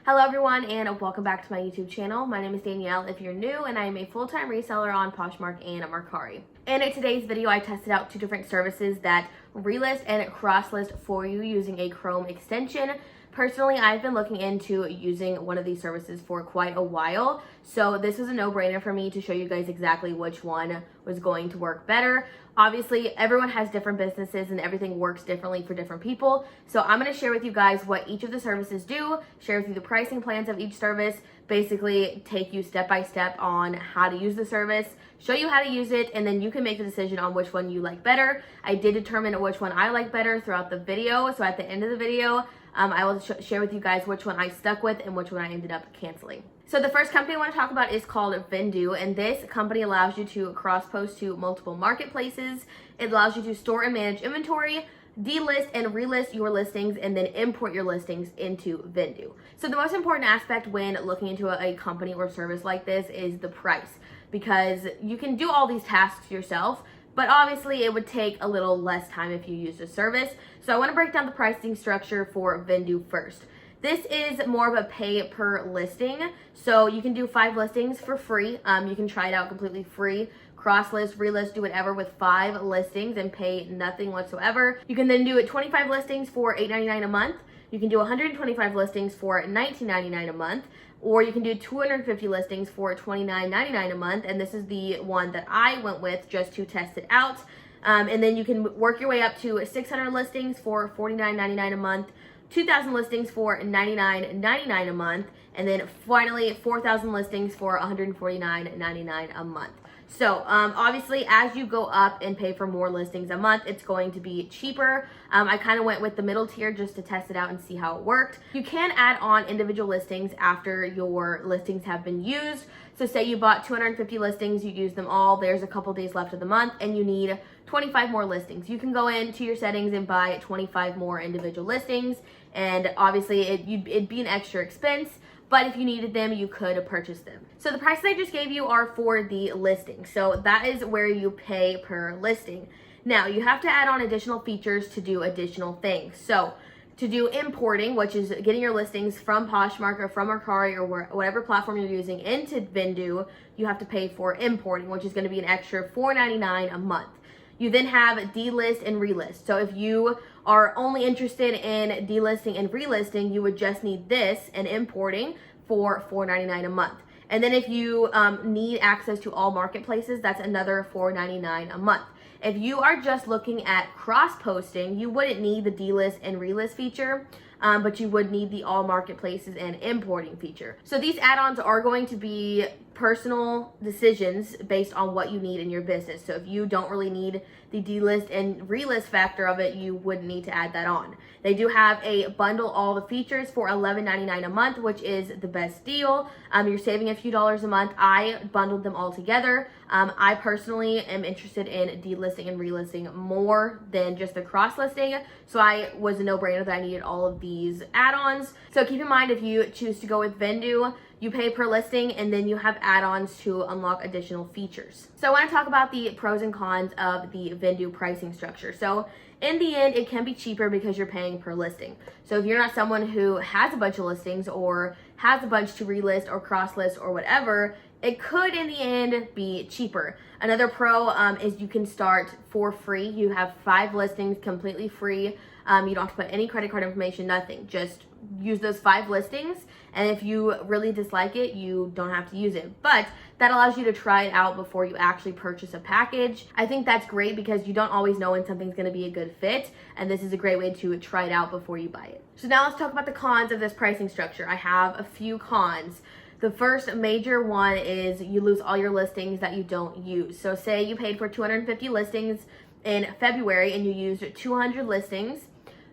Hello everyone and welcome back to my YouTube channel. My name is Danielle if you're new, and I am a full-time reseller on Poshmark and Mercari. And in today's video, I tested out two different services that relist and cross-list for you using a Chrome extension. Personally, I've been looking into using one of these services for quite a while, so this was a no-brainer for me to show you guys exactly which one was going to work better. Obviously, everyone has different businesses and everything works differently for different people, so I'm going to share with you guys what each of the services do, share with you the pricing plans of each service, basically take you step by step on how to use the service, show you how to use it, and then you can make the decision on which one you like better. I did determine which one I like better throughout the video, so at the end of the video, I will share with you guys which one I stuck with and which one I ended up canceling. So the first company I want to talk about is called Vendoo, and this company allows you to cross-post to multiple marketplaces. It allows you to store and manage inventory, delist and relist your listings, and then import your listings into Vendoo. So the most important aspect when looking into a company or service like this is the price, because you can do all these tasks yourself, but obviously it would take a little less time if you used a service. So I want to break down the pricing structure for Vendoo first. This is more of a pay per listing. So you can do 5 listings for free. You can try it out completely free. Cross list, relist, do whatever with 5 listings and pay nothing whatsoever. You can then do 25 listings for $8.99 a month. You can do 125 listings for $19.99 a month, or you can do 250 listings for $29.99 a month, and this is the one that I went with just to test it out. And then you can work your way up to 600 listings for $49.99 a month, 2,000 listings for $99.99 a month, and then finally 4,000 listings for $149.99 a month. So obviously, as you go up and pay for more listings a month, it's going to be cheaper. I kind of went with the middle tier just to test it out and see how it worked. You can add on individual listings after your listings have been used. So say you bought 250 listings, you use them all, there's a couple days left of the month, and you need 25 more listings. You can go into your settings and buy 25 more individual listings, and obviously it'd be an extra expense, but if you needed them, you could purchase them. So the prices I just gave you are for the listing. So that is where you pay per listing. Now, you have to add on additional features to do additional things. So to do importing, which is getting your listings from Poshmark or from Mercari or whatever platform you're using into Vendoo, you have to pay for importing, which is going to be an extra $4.99 a month. You then have delist and relist. So if you are only interested in delisting and relisting, you would just need this and importing for $4.99 a month. And then if you need access to all marketplaces, that's another $4.99 a month. If you are just looking at cross-posting, you wouldn't need the delist and relist feature, but you would need the all marketplaces and importing feature. So these add-ons are going to be personal decisions based on what you need in your business. So if you don't really need the delist and relist factor of it, you wouldn't need to add that on. They do have a bundle all the features for $11.99 a month, which is the best deal. You're saving a few dollars a month. I bundled them all together. I personally am interested in delisting and relisting more than just the cross listing, so I was a no-brainer that I needed all of these add-ons. So keep in mind, if you choose to go with Vendoo, you pay per listing, and then you have add-ons to unlock additional features. So I want to talk about the pros and cons of the Vendoo pricing structure. So in the end, it can be cheaper because you're paying per listing. So if you're not someone who has a bunch of listings or has a bunch to relist or cross list or whatever, it could in the end be cheaper. Another pro is you can start for free. You have 5 listings completely free. You don't have to put any credit card information, nothing. Just use those 5 listings, and if you really dislike it, you don't have to use it. But that allows you to try it out before you actually purchase a package. I think that's great because you don't always know when something's going to be a good fit, and this is a great way to try it out before you buy it. So now let's talk about the cons of this pricing structure. I have a few cons. The first major one is you lose all your listings that you don't use. So say you paid for 250 listings in February and you used 200 listings.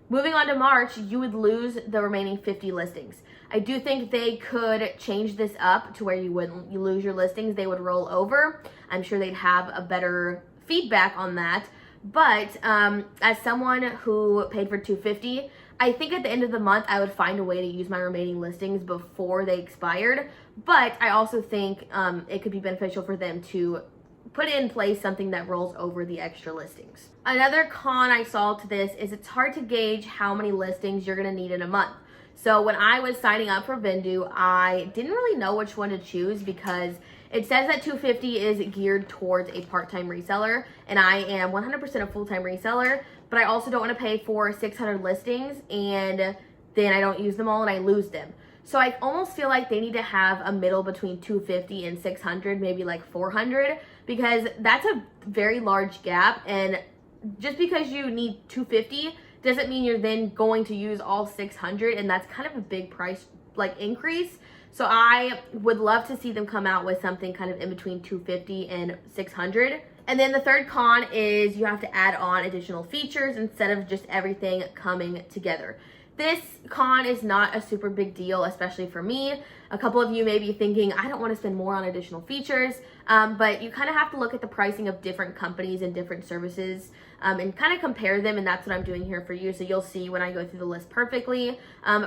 Moving on to March, you would lose the remaining 50 listings. I do think they could change this up to where you wouldn't lose your listings. They would roll over. I'm sure they'd have a better feedback on that. But as someone who paid for 250, I think at the end of the month, I would find a way to use my remaining listings before they expired. But I also think it could be beneficial for them to put in place something that rolls over the extra listings. Another con I saw to this is it's hard to gauge how many listings you're gonna need in a month. So when I was signing up for Vendoo, I didn't really know which one to choose because it says that 250 is geared towards a part-time reseller, and I am 100% a full-time reseller, but I also don't want to pay for 600 listings and then I don't use them all and I lose them. So I almost feel like they need to have a middle between 250 and 600, maybe like 400, because that's a very large gap. And just because you need 250 doesn't mean you're then going to use all 600, and that's kind of a big price like increase. So I would love to see them come out with something kind of in between 250 and 600. And then the third con is you have to add on additional features instead of just everything coming together. This con is not a super big deal, especially for me. A couple of you may be thinking, I don't want to spend more on additional features, but you kind of have to look at the pricing of different companies and different services and kind of compare them, and that's what I'm doing here for you. So you'll see when I go through the list perfectly,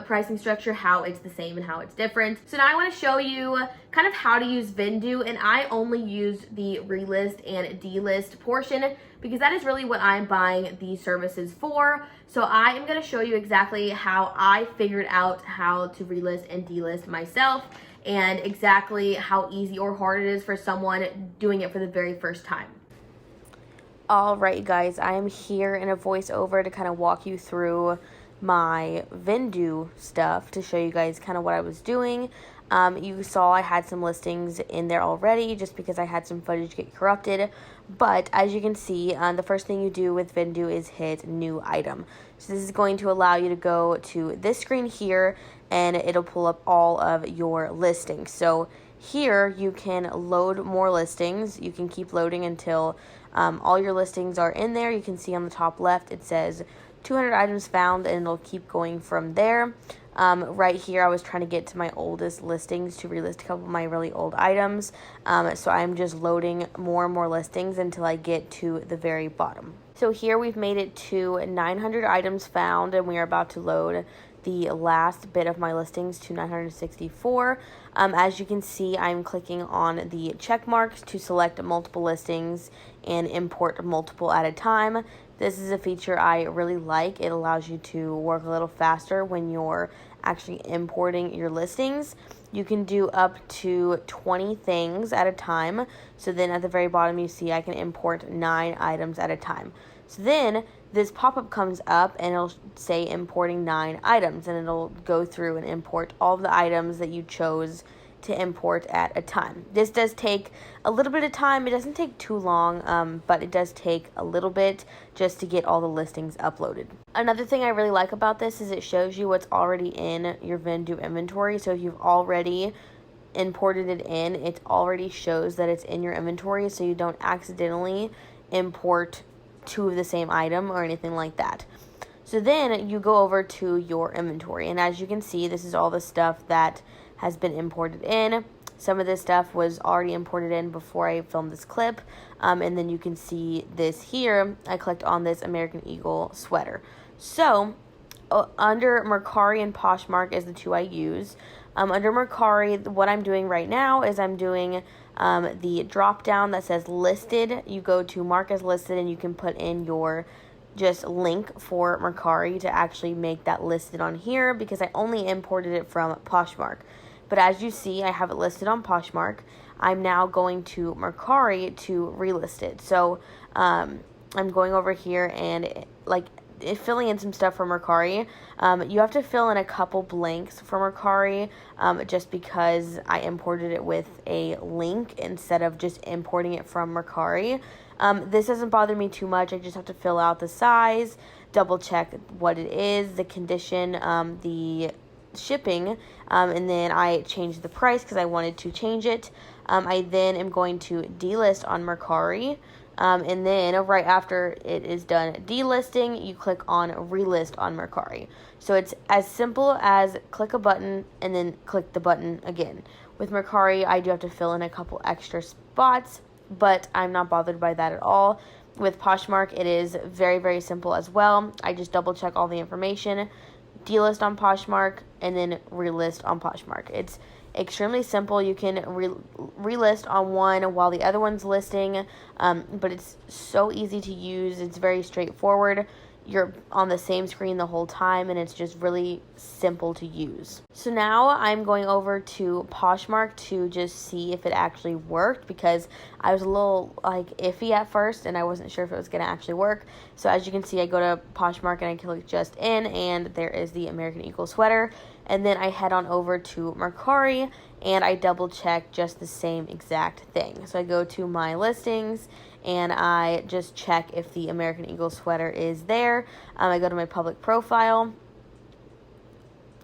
pricing structure, how it's the same and how it's different. So now I want to show you kind of how to use Vendoo, and I only use the relist and delist portion because that is really what I'm buying these services for. So I am going to show you exactly how I figured out how to relist and delist myself, and exactly how easy or hard it is for someone doing it for the very first time. Alright guys, I am here in a voiceover to kind of walk you through my Vendoo stuff to show you guys kind of what I was doing. You saw I had some listings in there already just because I had some footage get corrupted. But as you can see, the first thing you do with Vendoo is hit new item. So this is going to allow you to go to this screen here and it'll pull up all of your listings. So here you can load more listings. You can keep loading until all your listings are in there. You can see on the top left it says 200 items found, and it'll keep going from there. Right here I was trying to get to my oldest listings to relist a couple of my really old items. So I'm just loading more and more listings until I get to the very bottom. So here we've made it to 900 items found, and we are about to load the last bit of my listings to 964. As you can see, I'm clicking on the check marks to select multiple listings and import multiple at a time. This is a feature I really like. It allows you to work a little faster when you're actually importing your listings. You can do up to 20 things at a time. So then at the very bottom you see I can import 9 items at a time. So then this pop-up comes up and it'll say importing 9 items, and it'll go through and import all of the items that you chose to import at a time. This does take a little bit of time. It doesn't take too long, but it does take a little bit just to get all the listings uploaded. Another thing I really like about this is it shows you what's already in your Vendoo inventory. So if you've already imported it in, it already shows that it's in your inventory, so you don't accidentally import 2 of the same item or anything like that. So then you go over to your inventory, and as you can see, this is all the stuff that has been imported in. Some of this stuff was already imported in before I filmed this clip, and then you can see this here. I clicked on this American Eagle sweater. So under Mercari and Poshmark is the 2 I use. Under Mercari, what I'm doing right now is I'm doing the drop down that says listed. You go to mark as listed, and you can put in your just link for Mercari to actually make that listed on here, because I only imported it from Poshmark. But as you see, I have it listed on Poshmark. I'm now going to Mercari to relist it. So I'm going over here and filling in some stuff for Mercari. You have to fill in a couple blanks for Mercari just because I imported it with a link instead of just importing it from Mercari. This doesn't bother me too much. I just have to fill out the size, double check what it is, the condition, the shipping, and then I changed the price because I wanted to change it. I then am going to delist on Mercari. And then right after it is done delisting, you click on relist on Mercari. So it's as simple as click a button and then click the button again. With Mercari, I do have to fill in a couple extra spots, but I'm not bothered by that at all. With Poshmark, it is very, very simple as well. I just double check all the information, delist on Poshmark, and then relist on Poshmark. It's extremely simple. You can relist on one while the other one's listing, but it's so easy to use. It's very straightforward. you're on the same screen the whole time, and it's just really simple to use. So now I'm going over to Poshmark to just see if it actually worked, because I was a little like iffy at first and I wasn't sure if it was going to actually work. So as you can see, I go to Poshmark and I click just in, and there is the American Eagle sweater. And then I head on over to Mercari and I double check just the same exact thing. So I go to my listings and I just check if the American Eagle sweater is there. I go to my public profile,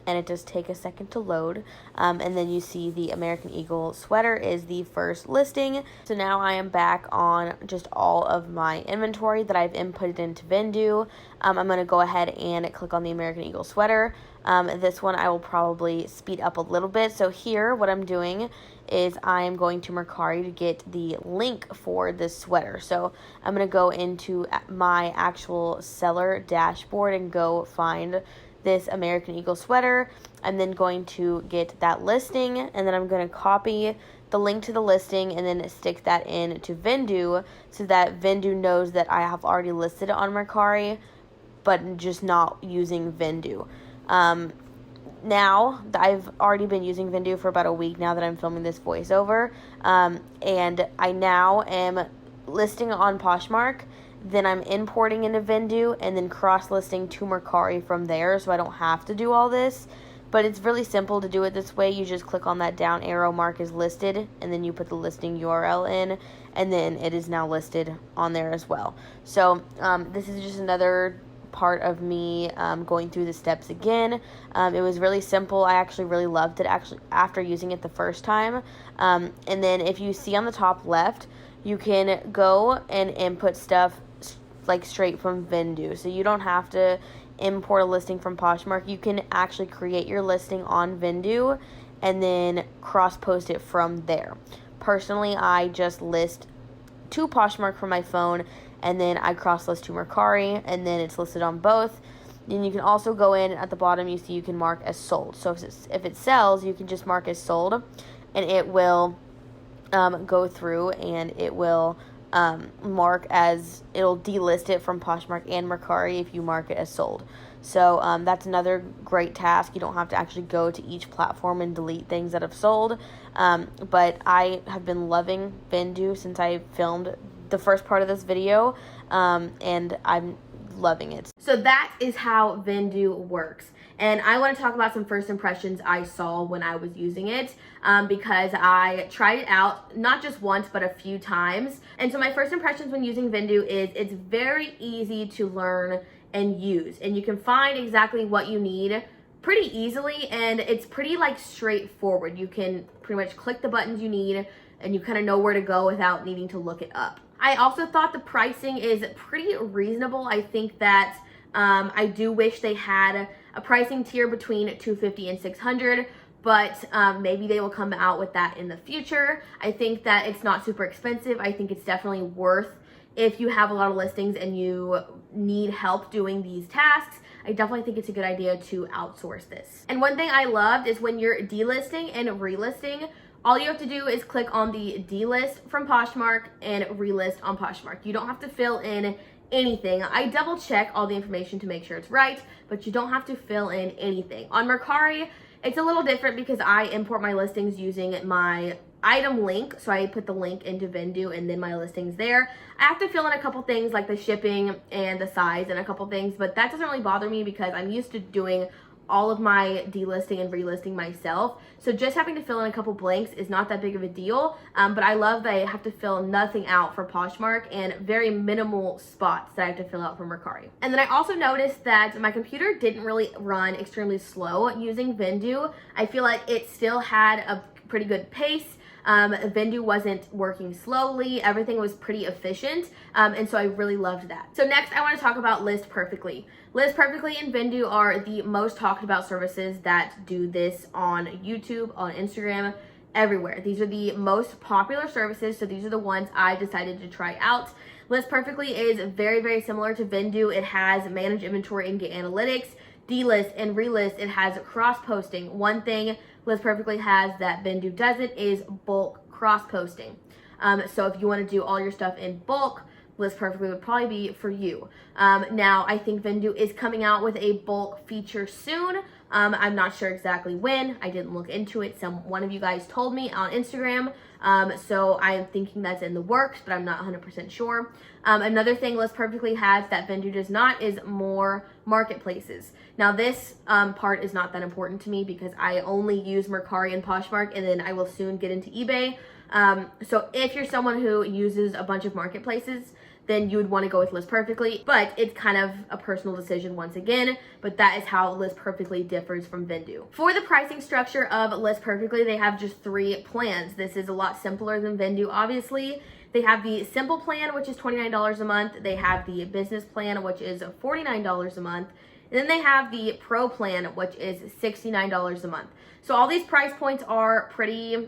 and it does take a second to load. And then you see the American Eagle sweater is the first listing. So now I am back on just all of my inventory that I've inputted into Vendoo. I'm going to go ahead and click on the American Eagle sweater. This one I will probably speed up a little bit. So here, what I'm doing is I am going to Mercari to get the link for this sweater. So I'm going to go into my actual seller dashboard and go find this American Eagle sweater. I'm then going to get that listing, and then I'm going to copy the link to the listing and then stick that in to Vendoo, so that Vendoo knows that I have already listed it on Mercari, but just not using Vendoo. Now, I've already been using Vendoo for about a week now that I'm filming this voiceover, and I now am listing on Poshmark, then I'm importing into Vendoo, and then cross-listing to Mercari from there, so I don't have to do all this. But it's really simple to do it this way. You just click on that down arrow mark as listed, and then you put the listing URL in, and then it is now listed on there as well. So this is just another part of me going through the steps again. It was really simple. I actually really loved it after using it the first time. And then if you see on the top left, you can go and input stuff like straight from Vendoo. So you don't have to import a listing from Poshmark. You can actually create your listing on Vendoo and then cross-post it from there. Personally, I just list to Poshmark from my phone, and then I cross-list to Mercari, and then it's listed on both. Then you can also go in at the bottom, you see you can mark as sold. So if it sells, you can just mark as sold, and it will go through and it will mark as, it'll delist it from Poshmark and Mercari if you mark it as sold. So that's another great task. You don't have to actually go to each platform and delete things that have sold. But I have been loving Vendoo since I filmed the first part of this video, and I'm loving it. So that is how Vendoo works. And I want to talk about some first impressions I saw when I was using it, because I tried it out not just once but a few times. And so my first impressions when using Vendoo is it's very easy to learn and use, and you can find exactly what you need pretty easily, and it's pretty like straightforward. You can pretty much click the buttons you need and you kind of know where to go without needing to look it up. I also thought the pricing is pretty reasonable. I think that I do wish they had a pricing tier between $250 and $600, but maybe they will come out with that in the future. I think that it's not super expensive. I think it's definitely worth, if you have a lot of listings and you need help doing these tasks, I definitely think it's a good idea to outsource this. And one thing I loved is when you're delisting and relisting, all you have to do is click on the delist from Poshmark and relist on Poshmark. You don't have to fill in anything. I double check all the information to make sure it's right, but you don't have to fill in anything. On Mercari, it's a little different because I import my listings using my item link. So I put the link into Vendoo and then my listings there. I have to fill in a couple things like the shipping and the size and a couple things, but that doesn't really bother me because I'm used to doing all of my delisting and relisting myself. So just having to fill in a couple blanks is not that big of a deal, but I love that I have to fill nothing out for Poshmark and very minimal spots that I have to fill out for Mercari. And then I also noticed that my computer didn't really run extremely slow using Vendoo. I feel like it still had a pretty good pace. Vendoo wasn't working slowly. Everything was pretty efficient. And so I really loved that. So next I want to talk about List Perfectly. List Perfectly and Vendoo are the most talked about services that do this on YouTube, on Instagram, everywhere. These are the most popular services. So these are the ones I decided to try out. List Perfectly is very, very similar to Vendoo. It has manage inventory and get analytics, delist and relist. It has cross posting. One thing List Perfectly has that Vendoo doesn't is bulk cross posting. So if you want to do all your stuff in bulk, List Perfectly would probably be for you. Now, I think Vendoo is coming out with a bulk feature soon. I'm not sure exactly when. I didn't look into it. One of you guys told me on Instagram. So I'm thinking that's in the works, but I'm not 100% sure. Another thing List Perfectly has that Vendoo does not is more marketplaces. Now, this part is not that important to me because I only use Mercari and Poshmark, and then I will soon get into eBay. So if you're someone who uses a bunch of marketplaces, then you would want to go with List Perfectly, but it's kind of a personal decision once again, but that is how List Perfectly differs from Vendoo. For the pricing structure of List Perfectly, they have just 3 plans. This is a lot simpler than Vendoo, obviously. They have the simple plan, which is $29 a month. They have the business plan, which is $49 a month. And then they have the pro plan, which is $69 a month. So all these price points are pretty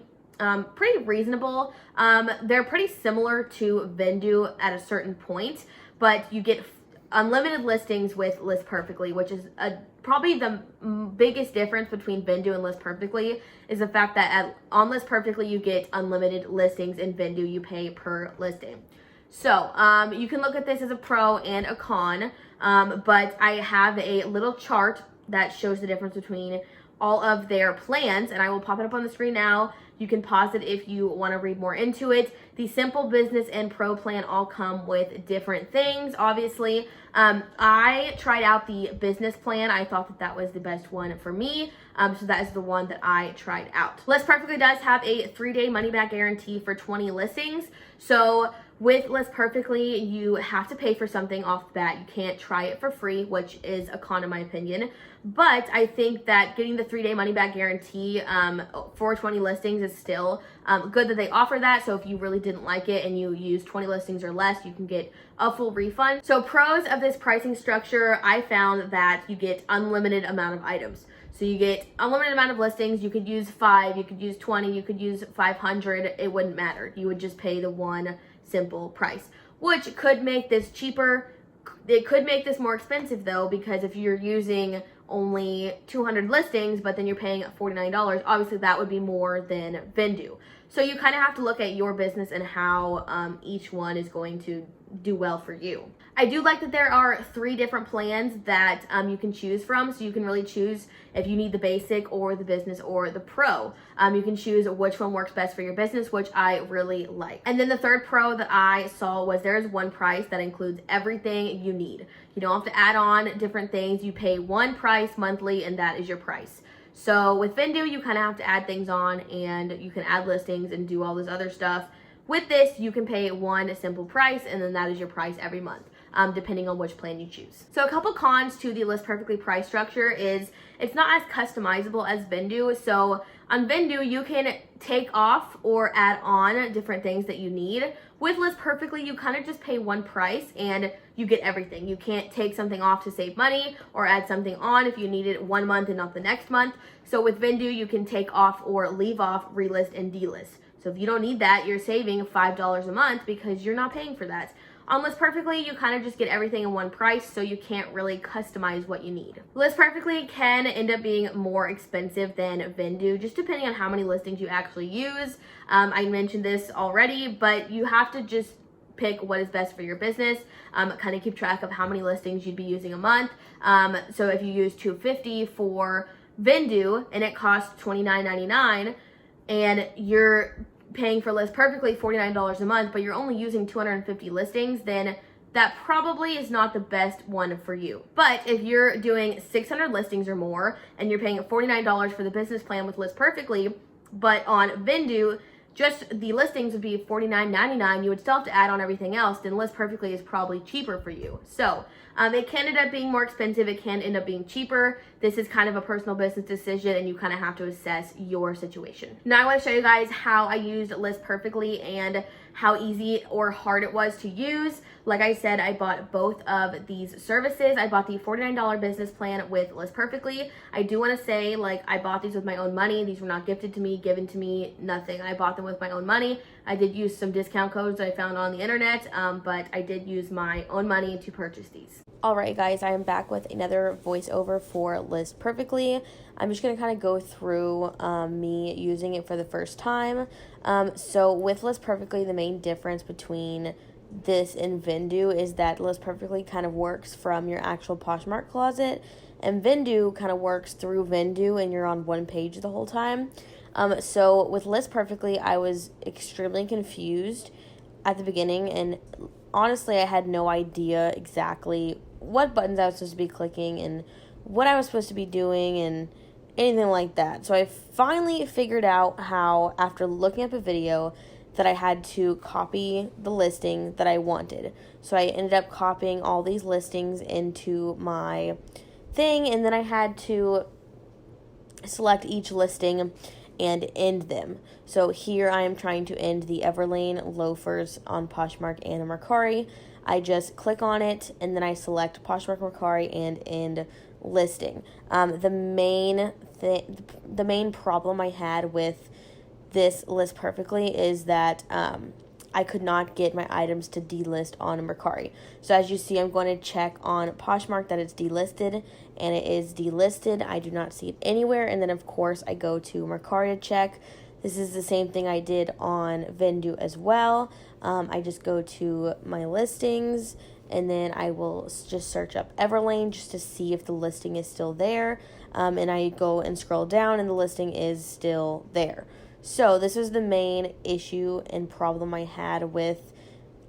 reasonable. They're pretty similar to Vendoo at a certain point, but you get unlimited listings with List Perfectly, which is probably the biggest difference between Vendoo and List Perfectly is the fact that on List Perfectly you get unlimited listings, in Vendoo you pay per listing. So you can look at this as a pro and a con, but I have a little chart that shows the difference between all of their plans, and I will pop it up on the screen now. You can pause it if you want to read more into it. The simple, business, and pro plan all come with different things, obviously. I tried out the business plan. I thought that that was the best one for me, so that is the one that I tried out. List Perfectly does have a 3-day money-back guarantee for 20 listings. So with List Perfectly, you have to pay for something off the bat. You can't try it for free, which is a con in my opinion. But I think that getting the 3-day money-back guarantee for 20 listings is still good that they offer that. So if you really didn't like it and you use 20 listings or less, you can get a full refund. So pros of this pricing structure, I found that you get unlimited amount of items. So you get unlimited amount of listings. You could use 5, you could use 20, you could use 500. It wouldn't matter. You would just pay the one simple price, which could make this cheaper. It could make this more expensive though, because if you're using only 200 listings, but then you're paying $49, obviously that would be more than Vendoo. So you kind of have to look at your business and how each one is going to do well for you. I do like that there are 3 different plans that you can choose from. So you can really choose if you need the basic or the business or the pro. You can choose which one works best for your business, which I really like. And then the third pro that I saw was there's one price that includes everything you need. You don't have to add on different things. You pay one price monthly and that is your price. So with Vendoo, you kind of have to add things on and you can add listings and do all this other stuff. With this, you can pay one simple price and then that is your price every month, depending on which plan you choose. So a couple cons to the List Perfectly price structure is it's not as customizable as Vendoo. So on Vendoo, you can take off or add on different things that you need. With List Perfectly, you kind of just pay one price and you get everything. You can't take something off to save money or add something on if you need it one month and not the next month. So with Vendoo, you can take off or leave off relist and delist. So if you don't need that, you're saving $5 a month because you're not paying for that. On List Perfectly, you kind of just get everything in one price, so you can't really customize what you need. List Perfectly can end up being more expensive than Vendoo, just depending on how many listings you actually use. I mentioned this already, but you have to just pick what is best for your business, kind of keep track of how many listings you'd be using a month. So if you use $250 for Vendoo and it costs $29.99 and you're paying for List Perfectly $49 a month, but you're only using 250 listings, then that probably is not the best one for you. But if you're doing 600 listings or more and you're paying $49 for the business plan with List Perfectly, but on Vendoo, just the listings would be $49.99, you would still have to add on everything else, then List Perfectly is probably cheaper for you. So it can end up being more expensive, it can end up being cheaper. This is kind of a personal business decision and you kind of have to assess your situation. Now I want to show you guys how I used List Perfectly and how easy or hard it was to use. Like I said, I bought both of these services. I bought the $49 business plan with List Perfectly. I do want to say, like, I bought these with my own money. These were not gifted to me, given to me, nothing. I bought them with my own money. I did use some discount codes I found on the internet, but I did use my own money to purchase these. Alright guys, I am back with another voiceover for List Perfectly. I'm just going to kind of go through me using it for the first time. So with List Perfectly, the main difference between this in Vendoo is that List Perfectly kind of works from your actual Poshmark closet, and Vendoo kind of works through Vendoo, and you're on one page the whole time. So with List Perfectly, I was extremely confused at the beginning, and honestly, I had no idea exactly what buttons I was supposed to be clicking and what I was supposed to be doing and anything like that. So I finally figured out how, after looking up a video, that I had to copy the listing that I wanted. So I ended up copying all these listings into my thing, and then I had to select each listing and end them. So here I am trying to end the Everlane loafers on Poshmark and Mercari. I just click on it, and then I select Poshmark, Mercari, and end listing. The main problem I had with this List Perfectly is that I could not get my items to delist on Mercari. So as you see, I'm going to check on Poshmark that it's delisted, and it is delisted. I do not see it anywhere. And then of course I go to Mercari to check. This is the same thing I did on Vendoo as well. I just go to my listings, and then I will just search up Everlane just to see if the listing is still there. And I go and scroll down, and the listing is still there. So this was the main issue and problem I had with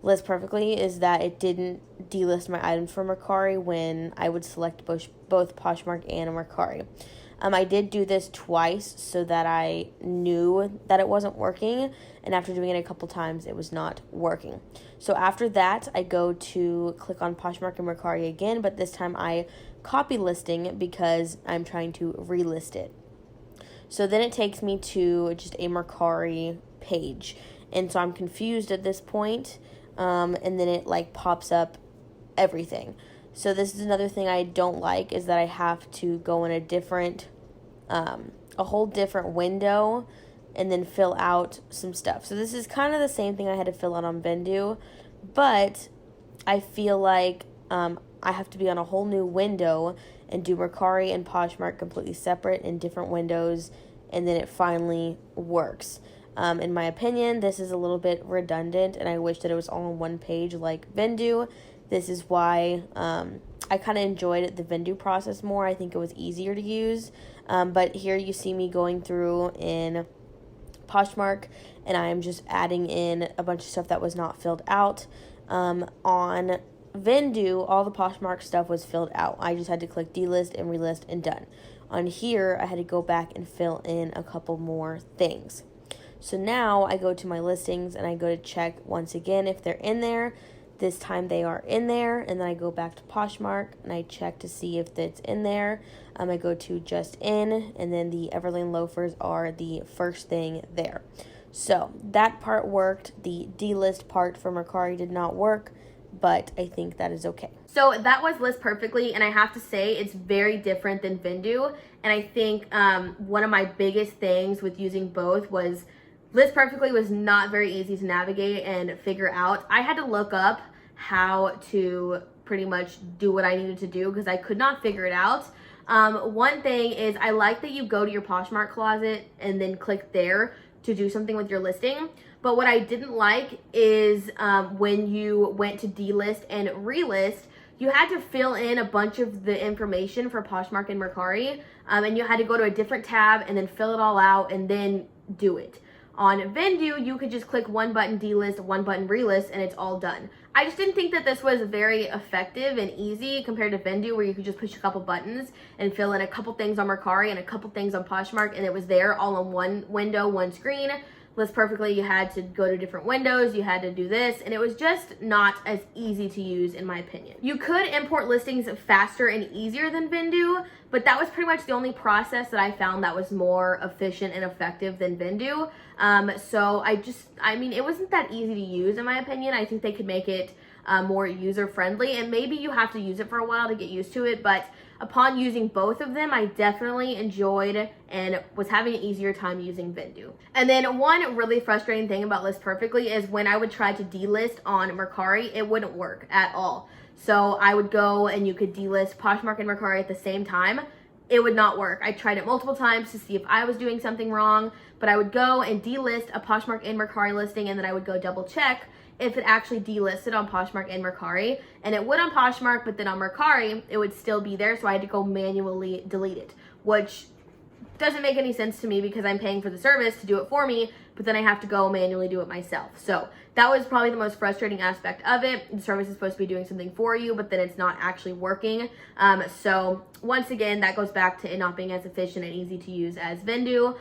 List Perfectly, is that it didn't delist my items from Mercari when I would select both Poshmark and Mercari. I did do this twice so that I knew that it wasn't working, and after doing it a couple times, it was not working. So after that, I go to click on Poshmark and Mercari again, but this time I copy listing because I'm trying to relist it. So then it takes me to just a Mercari page, and so I'm confused at this point, and then it like pops up everything. So this is another thing I don't like, is that I have to go in a whole different window and then fill out some stuff. So this is kind of the same thing I had to fill out on Vendoo, but I feel like I have to be on a whole new window and do Mercari and Poshmark completely separate in different windows, and then it finally works. In my opinion, this is a little bit redundant, and I wish that it was all on one page like Vendoo. This is why I kind of enjoyed the Vendoo process more. I think it was easier to use. But here you see me going through in Poshmark, and I am just adding in a bunch of stuff that was not filled out. On Vendoo, all the Poshmark stuff was filled out. I just had to click delist and relist and done. On here, I had to go back and fill in a couple more things. So now I go to my listings and I go to check once again if they're in there. This time they are in there, and then I go back to Poshmark and I check to see if it's in there. I go to just in, and then the Everlane loafers are the first thing there. So that part worked. The delist part for Mercari did not work, but I think that is okay. So that was List Perfectly, and I have to say it's very different than Vendoo. And I think one of my biggest things with using both was List Perfectly was not very easy to navigate and figure out. I had to look up how to pretty much do what I needed to do because I could not figure it out. One thing is, I like that you go to your Poshmark closet and then click there to do something with your listing. But what I didn't like is when you went to delist and relist, you had to fill in a bunch of the information for Poshmark and Mercari, and you had to go to a different tab and then fill it all out and then do it. On Vendoo, you could just click one button delist, one button relist, and it's all done. I just didn't think that this was very effective and easy compared to Vendoo, where you could just push a couple buttons and fill in a couple things on Mercari and a couple things on Poshmark, and it was there all in one window, one screen. List Perfectly, you had to go to different windows, you had to do this, and it was just not as easy to use in my opinion. You could import listings faster and easier than Vendoo, but that was pretty much the only process that I found that was more efficient and effective than Vendoo. So I mean, it wasn't that easy to use in my opinion. I think they could make it more user-friendly, and maybe you have to use it for a while to get used to it, but upon using both of them, I definitely enjoyed and was having an easier time using Vendoo. And then one really frustrating thing about List Perfectly is when I would try to delist on Mercari, it wouldn't work at all. So I would go and you could delist Poshmark and Mercari at the same time. It would not work. I tried it multiple times to see if I was doing something wrong, but I would go and delist a Poshmark and Mercari listing, and then I would go double check if it actually delisted on Poshmark and Mercari, and it would on Poshmark, but then on Mercari, it would still be there, so I had to go manually delete it, which doesn't make any sense to me because I'm paying for the service to do it for me, but then I have to go manually do it myself. So that was probably the most frustrating aspect of it. The service is supposed to be doing something for you, but then it's not actually working. So once again, that goes back to it not being as efficient and easy to use as Vendoo.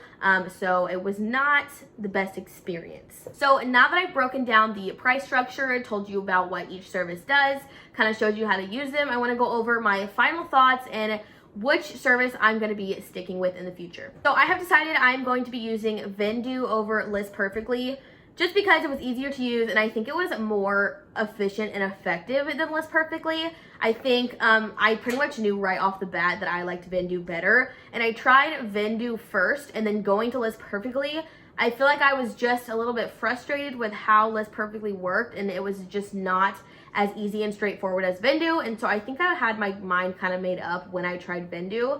So it was not the best experience. So now that I've broken down the price structure, told you about what each service does, kind of showed you how to use them, I want to go over my final thoughts and which service I'm going to be sticking with in the future. So I have decided I'm going to be using Vendoo over List Perfectly just because it was easier to use and I think it was more efficient and effective than List Perfectly. I think I pretty much knew right off the bat that I liked Vendoo better, and I tried Vendoo first and then going to List Perfectly. I feel like I was just a little bit frustrated with how List Perfectly worked, and it was just not as easy and straightforward as Vendoo, and so I think I had my mind kind of made up when I tried Vendoo.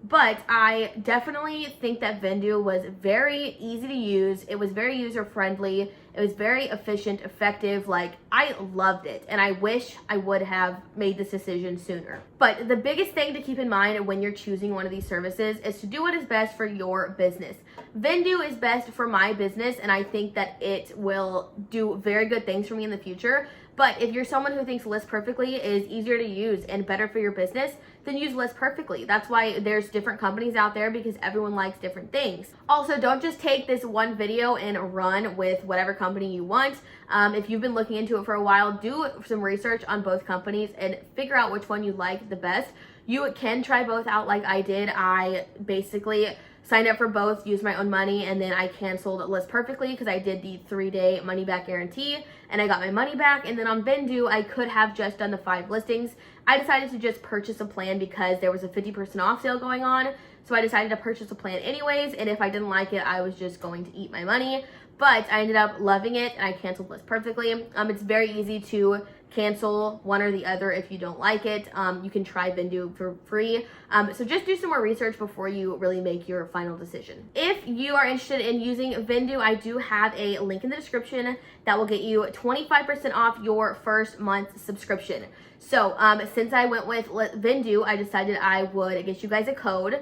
But I definitely think that Vendoo was very easy to use. It was very user-friendly. It was very efficient, effective. Like, I loved it, and I wish I would have made this decision sooner. But the biggest thing to keep in mind when you're choosing one of these services is to do what is best for your business. Vendoo is best for my business, and I think that it will do very good things for me in the future. But if you're someone who thinks List Perfectly is easier to use and better for your business, then use List Perfectly. That's why there's different companies out there, because everyone likes different things. Also, don't just take this one video and run with whatever company you want. If you've been looking into it for a while, do some research on both companies and figure out which one you like the best. You can try both out like I did. I basically signed up for both, used my own money, and then I canceled List Perfectly because I did the 3-day money back guarantee and I got my money back. And then on Vendoo, I could have just done the 5 listings. I decided to just purchase a plan because there was a 50% off sale going on. So I decided to purchase a plan anyways, and if I didn't like it, I was just going to eat my money. But I ended up loving it and I canceled List Perfectly. It's very easy to cancel one or the other if you don't like it. You can try Vendoo for free. So just do some more research before you really make your final decision. If you are interested in using Vendoo, I do have a link in the description that will get you 25% off your first month subscription. So since I went with Vendoo, I decided I would get you guys a code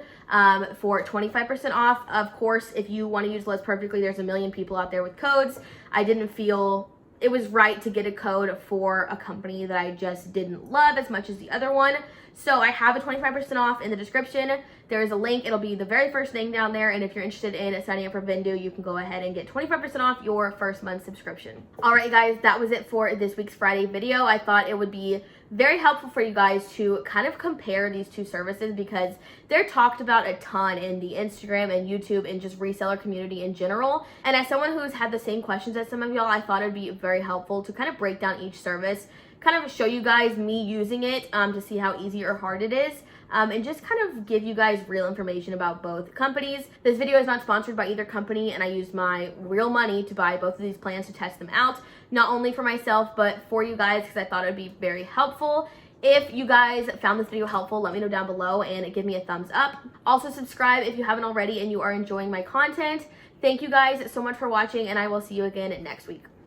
for 25% off. Of course, if you want to use List Perfectly, there's a million people out there with codes. I didn't feel it was right to get a code for a company that I just didn't love as much as the other one. So I have a 25% off in the description. There is a link. It'll be the very first thing down there. And if you're interested in signing up for Vendoo, you can go ahead and get 25% off your first month subscription. All right, guys, that was it for this week's Friday video. I thought it would be very helpful for you guys to kind of compare these two services because they're talked about a ton in the Instagram and YouTube and just reseller community in general. And as someone who's had the same questions as some of y'all, I thought it'd be very helpful to kind of break down each service, kind of show you guys me using it to see how easy or hard it is. And just kind of give you guys real information about both companies. This video is not sponsored by either company, and I used my real money to buy both of these plans to test them out, not only for myself, but for you guys, because I thought it would be very helpful. If you guys found this video helpful, let me know down below and give me a thumbs up. Also, subscribe if you haven't already and you are enjoying my content. Thank you guys so much for watching, and I will see you again next week.